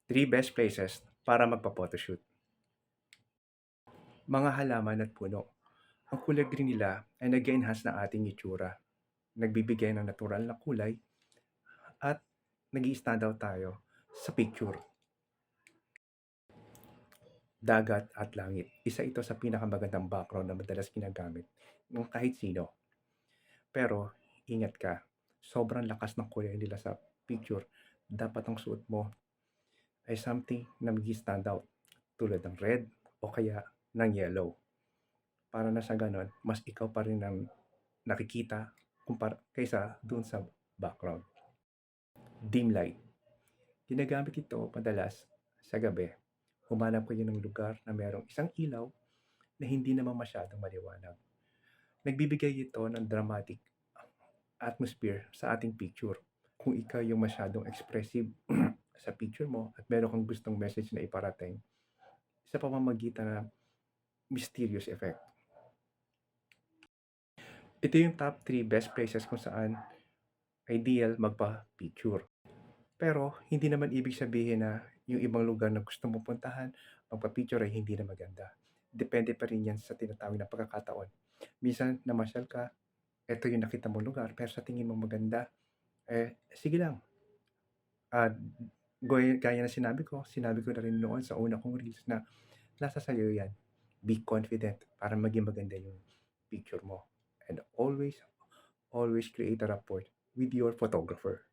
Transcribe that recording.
3 best places para magpa-photoshoot. Mga halaman at puno. Ang kulay green nila ay nag-enhance ng ating itsura. Nagbibigay ng natural na kulay at nag-i-stand out tayo sa picture. Dagat at langit. Isa ito sa pinakamagandang background na madalas ginagamit ng kahit sino. Pero ingat ka, sobrang lakas ng kulay nila sa picture. Dapat ang suot mo ay something na mag-stand out tulad ng red o kaya ng yellow. Para na sa ganon, mas ikaw pa rin ang nakikita kaysa dun sa background. Dim light. Ginagamit ito madalas sa gabi. Humanap kayo ng lugar na merong isang ilaw na hindi naman masyadong maliwanag. Nagbibigay ito ng dramatic atmosphere sa ating picture. Kung ikaw yung masyadong expressive sa picture mo at meron kang gustong message na iparating sa pamamagitan ng mysterious effect. Ito yung top 3 best places kung saan ideal magpa-picture. Pero hindi naman ibig sabihin na yung ibang lugar na gusto mong puntahan, magpa-picture ay hindi na maganda. Depende pa rin yan sa tinatawag na pagkakataon. Minsan namasyal ka, eto yung nakita mong lugar, pero sa tingin mo maganda, sige lang. Gaya na sinabi ko na rin noon sa una kong reels na nasa sayo yan. Be confident para maging maganda yung picture mo. And always create a rapport with your photographer.